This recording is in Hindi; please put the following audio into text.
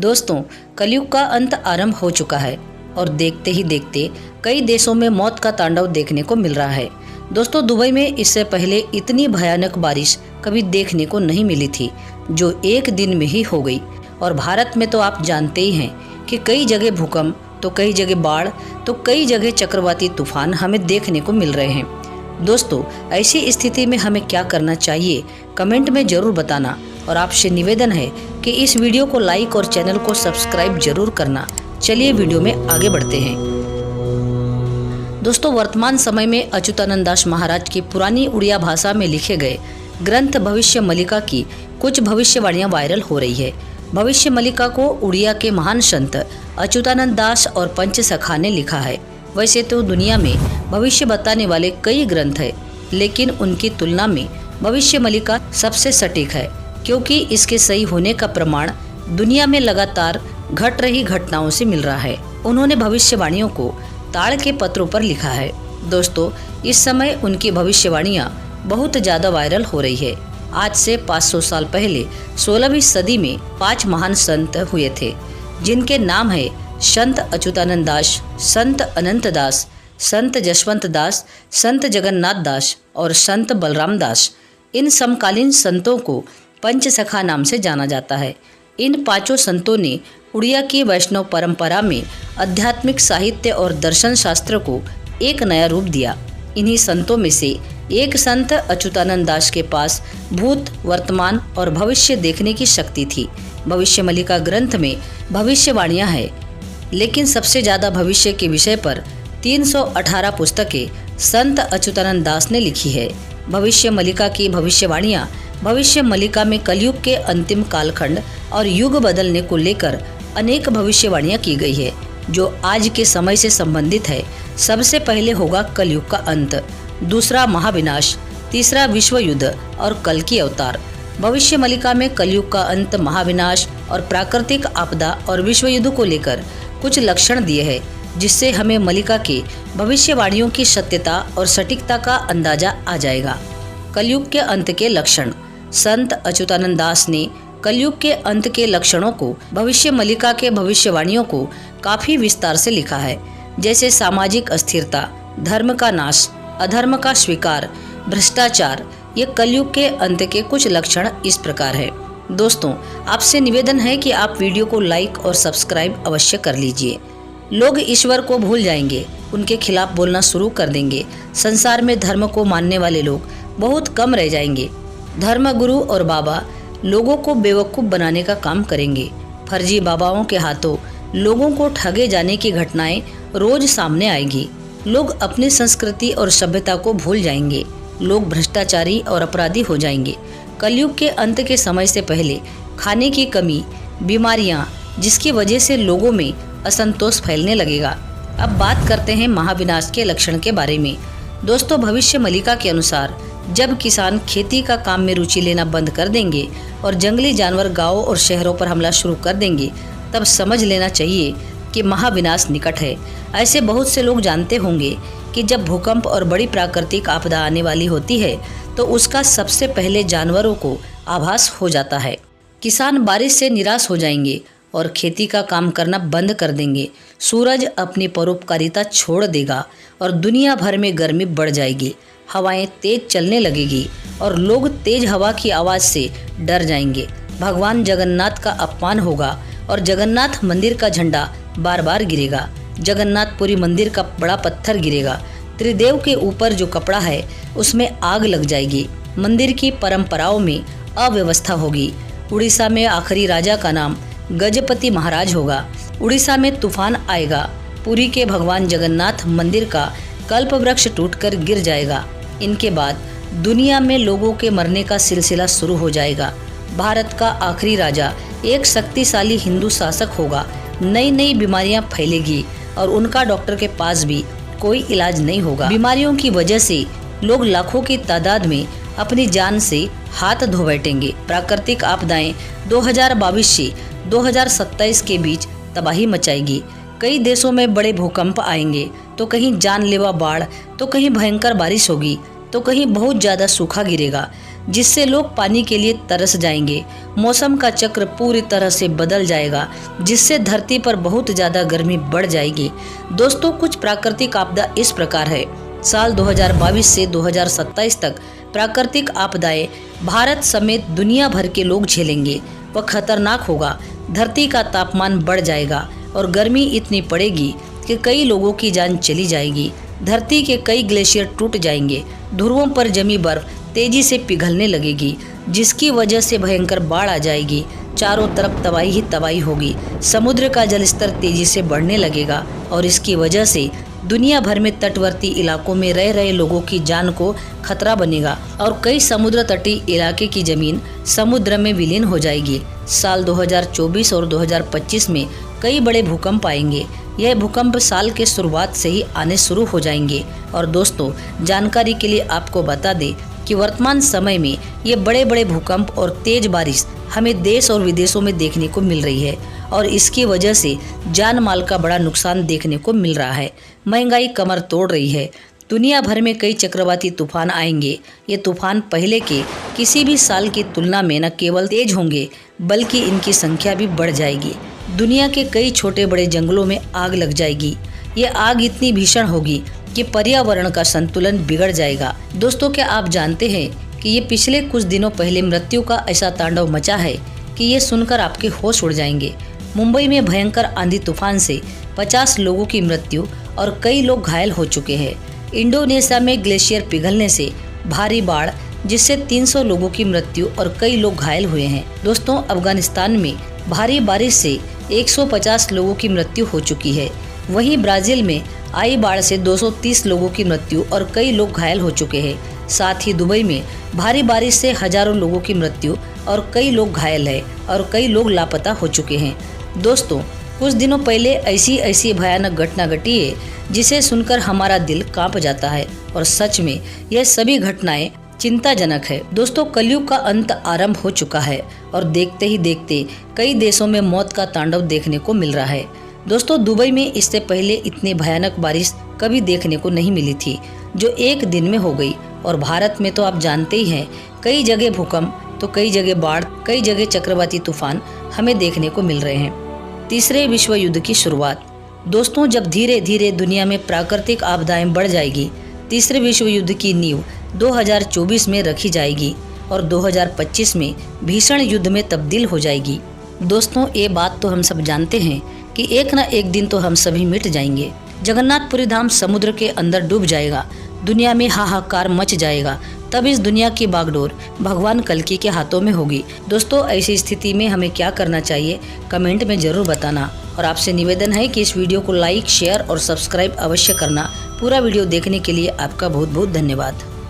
दोस्तों, कलयुग का अंत आरंभ हो चुका है और देखते ही देखते कई देशों में मौत का तांडव देखने को मिल रहा है। दोस्तों, दुबई में इससे पहले इतनी भयानक बारिश कभी देखने को नहीं मिली थी, जो एक दिन में ही हो गई। और भारत में तो आप जानते ही हैं कि कई जगह भूकंप, तो कई जगह बाढ़, तो कई जगह चक्रवाती तूफान हमें देखने को मिल रहे हैं। दोस्तों, ऐसी स्थिति में हमें क्या करना चाहिए, कमेंट में जरूर बताना। और आपसे निवेदन है कि इस वीडियो को लाइक और चैनल को सब्सक्राइब जरूर करना। चलिए वीडियो में आगे बढ़ते हैं। दोस्तों, वर्तमान समय में अच्युतानंद दास महाराज की पुरानी उड़िया भाषा में लिखे गए ग्रंथ भविष्य मलिका की कुछ भविष्यवाणियां वायरल हो रही है। भविष्य मलिका को उड़िया के महान संत अच्युतानंद दास और पंचसखा ने लिखा है। वैसे तो दुनिया में भविष्य बताने वाले कई ग्रंथ है, लेकिन उनकी तुलना में भविष्य मलिका सबसे सटीक है, क्योंकि इसके सही होने का प्रमाण दुनिया में लगातार घट रही घटनाओं से मिल रहा है। उन्होंने भविष्यवाणियों को ताड़ के पत्रों पर लिखा है। दोस्तों, इस समय उनकी भविष्यवाणियां बहुत ज्यादा वायरल हो रही है। आज से 500 साल पहले 16वीं सदी में 5 महान संत हुए थे, जिनके नाम है संत अच्युतानंद दास, संत अनंत दास, संत जसवंत दास, संत जगन्नाथ दास और संत बलराम दास। इन समकालीन संतों को पंचसखा नाम से जाना जाता है। इन पांचों संतों ने उड़िया की वैष्णव परंपरा में आध्यात्मिक साहित्य और दर्शन शास्त्र को एक नया रूप दिया। इन्हीं संतों में से एक संत अच्युतानंद दास के पास भूत, वर्तमान और भविष्य देखने की शक्ति थी। भविष्य मलिका ग्रंथ में भविष्यवाणियां हैं, लेकिन सबसे ज्यादा भविष्य के विषय पर 318 पुस्तकें संत अच्युतानंद दास ने लिखी है। भविष्य मलिका की भविष्यवाणियां भविष्य मलिका में कलयुग के अंतिम कालखंड और युग बदलने को लेकर अनेक भविष्यवाणियां की गई है, जो आज के समय से संबंधित है। सबसे पहले होगा कलयुग का अंत, दूसरा महाविनाश, तीसरा विश्व युद्ध और कल की अवतार। भविष्य मलिका में कलयुग का अंत, महाविनाश और प्राकृतिक आपदा और विश्व युद्ध को लेकर कुछ लक्षण दिए हैं, जिससे हमें मलिका के भविष्यवाणियों की सत्यता और सटीकता का अंदाजा आ जाएगा। कलयुग के अंत के लक्षण। संत अच्युतानंद दास ने कलयुग के अंत के लक्षणों को भविष्य मलिका के भविष्यवाणियों को काफी विस्तार से लिखा है, जैसे सामाजिक अस्थिरता, धर्म का नाश, अधर्म का स्वीकार, भ्रष्टाचार। ये कलयुग के अंत के कुछ लक्षण इस प्रकार है। दोस्तों, आपसे निवेदन है कि आप वीडियो को लाइक और सब्सक्राइब अवश्य कर लीजिए। लोग ईश्वर को भूल जाएंगे, उनके खिलाफ बोलना शुरू कर देंगे। संसार में धर्म को मानने वाले लोग बहुत कम रह जाएंगे। धर्म गुरु और बाबा लोगों को बेवकूफ़ बनाने का काम करेंगे। फर्जी बाबाओं के हाथों लोगों को ठगे जाने की घटनाएं रोज सामने आएगी। लोग अपनी संस्कृति और सभ्यता को भूल जाएंगे। लोग भ्रष्टाचारी और अपराधी हो जाएंगे। कलयुग के अंत के समय से पहले खाने की कमी, बीमारियां, जिसकी वजह से लोगों में असंतोष फैलने लगेगा। अब बात करते हैं महाविनाश के लक्षण के बारे में। दोस्तों, भविष्य मलिका के अनुसार जब किसान खेती का काम में रुचि लेना बंद कर देंगे और जंगली जानवर गांवों और शहरों पर हमला शुरू कर देंगे, तब समझ लेना चाहिए कि महाविनाश निकट है। ऐसे बहुत से लोग जानते होंगे कि जब भूकंप और बड़ी प्राकृतिक आपदा आने वाली होती है, तो उसका सबसे पहले जानवरों को आभास हो जाता है। किसान बारिश से निराश हो जाएंगे और खेती का काम करना बंद कर देंगे। सूरज अपनी परोपकारिता छोड़ देगा और दुनिया भर में गर्मी बढ़ जाएगी। हवाएं तेज चलने लगेगी और लोग तेज हवा की आवाज़ से डर जाएंगे। भगवान जगन्नाथ का अपमान होगा और जगन्नाथ मंदिर का झंडा बार बार गिरेगा। जगन्नाथपुरी मंदिर का बड़ा पत्थर गिरेगा। त्रिदेव के ऊपर जो कपड़ा है उसमें आग लग जाएगी। मंदिर की परंपराओं में अव्यवस्था होगी। उड़ीसा में आखिरी राजा का नाम गजपति महाराज होगा। उड़ीसा में तूफान आएगा। पुरी के भगवान जगन्नाथ मंदिर का कल्प वृक्ष टूटकर गिर जाएगा। इनके बाद दुनिया में लोगों के मरने का सिलसिला शुरू हो जाएगा। भारत का आखिरी राजा एक शक्तिशाली हिंदू शासक होगा। नई नई बीमारियां फैलेगी और उनका डॉक्टर के पास भी कोई इलाज नहीं होगा। बीमारियों की वजह से लोग लाखों की तादाद में अपनी जान से हाथ धो बैठेंगे। प्राकृतिक आपदाएं 2022 से 2027 के बीच तबाही मचाएगी। कई देशों में बड़े भूकंप आएंगे, तो कहीं जानलेवा बाढ़, तो कहीं भयंकर बारिश होगी, तो कहीं बहुत ज़्यादा सूखा गिरेगा। जिससे लोग पानी के लिए तरस जाएंगे। मौसम का चक्र पूरी तरह से बदल जाएगा, जिससे धरती पर बहुत ज़्यादा गर्मी बढ़ जाएगी। दोस्तों, कुछ प्राकृतिक आपदा इस प्रकार है। साल 2022 से 2027 तक प्राकृतिक आपदाएं भारत समेत दुनिया भर के लोग झेलेंगे। वह खतरनाक होगा। धरती का तापमान बढ़ जाएगा और गर्मी इतनी पड़ेगी कि कई लोगों की जान चली जाएगी। धरती के कई ग्लेशियर टूट जाएंगे। ध्रुवों पर जमी बर्फ तेजी से पिघलने लगेगी, जिसकी वजह से भयंकर बाढ़ आ जाएगी। चारों तरफ तबाही ही तबाही होगी। समुद्र का जलस्तर तेजी से बढ़ने लगेगा और इसकी वजह से दुनिया भर में तटवर्ती इलाकों में रह रहे लोगों की जान को खतरा बनेगा और कई समुद्र तटीय इलाके की जमीन समुद्र में विलीन हो जाएगी। साल 2024 और 2025 में कई बड़े भूकंप आएंगे। यह भूकंप साल के शुरुआत से ही आने शुरू हो जाएंगे। और दोस्तों, जानकारी के लिए आपको बता दें कि वर्तमान समय में ये बड़े बड़े भूकंप और तेज बारिश हमें देश और विदेशों में देखने को मिल रही है और इसकी वजह से जान माल का बड़ा नुकसान देखने को मिल रहा है। महंगाई कमर तोड़ रही है। दुनिया भर में कई चक्रवाती तूफान आएंगे। ये तूफान पहले के किसी भी साल की तुलना में न केवल तेज होंगे, बल्कि इनकी संख्या भी बढ़ जाएगी। दुनिया के कई छोटे बड़े जंगलों में आग लग जाएगी। ये आग इतनी भीषण होगी कि पर्यावरण का संतुलन बिगड़ जाएगा। दोस्तों, क्या आप जानते हैं कि ये पिछले कुछ दिनों पहले मृत्यु का ऐसा तांडव मचा है कि ये सुनकर आपके होश उड़ जाएंगे। मुंबई में भयंकर आंधी तूफान से 50 लोगों की मृत्यु और कई लोग घायल हो चुके हैं। इंडोनेशिया में ग्लेशियर पिघलने से भारी बाढ़, जिससे 300 लोगों की मृत्यु और कई लोग घायल हुए हैं। दोस्तों, अफगानिस्तान में भारी बारिश से 150 लोगों की मृत्यु हो चुकी है। वहीं ब्राजील में आई बाढ़ से 230 लोगों की मृत्यु और कई लोग घायल हो चुके हैं। साथ ही दुबई में भारी बारिश से हजारों लोगों की मृत्यु और कई लोग घायल हैं और कई लोग लापता हो चुके हैं। दोस्तों, कुछ दिनों पहले ऐसी भयानक घटना घटी है जिसे सुनकर हमारा दिल कांप जाता है और सच में यह सभी घटनाएं चिंताजनक है। दोस्तों, कलयुग का अंत आरंभ हो चुका है और देखते ही देखते कई देशों में मौत का तांडव देखने को मिल रहा है। दोस्तों, दुबई में इससे पहले इतनी भयानक बारिश कभी देखने को नहीं मिली थी, जो एक दिन में हो गई। और भारत में तो आप जानते ही हैं, कई जगह भूकंप तो कई जगह बाढ़, कई जगह चक्रवाती तूफान हमें देखने को मिल रहे हैं। तीसरे विश्व युद्ध की शुरुआत। दोस्तों, जब धीरे धीरे दुनिया में प्राकृतिक आपदाएं बढ़ जाएगी, तीसरे विश्व युद्ध की नींव 2024 में रखी जाएगी और 2025 में भीषण युद्ध में तब्दील हो जाएगी। दोस्तों, ये बात तो हम सब जानते हैं कि एक न एक दिन तो हम सभी मिट जाएंगे। जगन्नाथपुरी धाम समुद्र के अंदर डूब जाएगा। दुनिया में हाहाकार मच जाएगा। तब इस दुनिया की बागडोर भगवान कल्कि के हाथों में होगी। दोस्तों, ऐसी स्थिति में हमें क्या करना चाहिए, कमेंट में जरूर बताना। और आपसे निवेदन है कि इस वीडियो को लाइक, शेयर और सब्सक्राइब अवश्य करना। पूरा वीडियो देखने के लिए आपका बहुत बहुत धन्यवाद।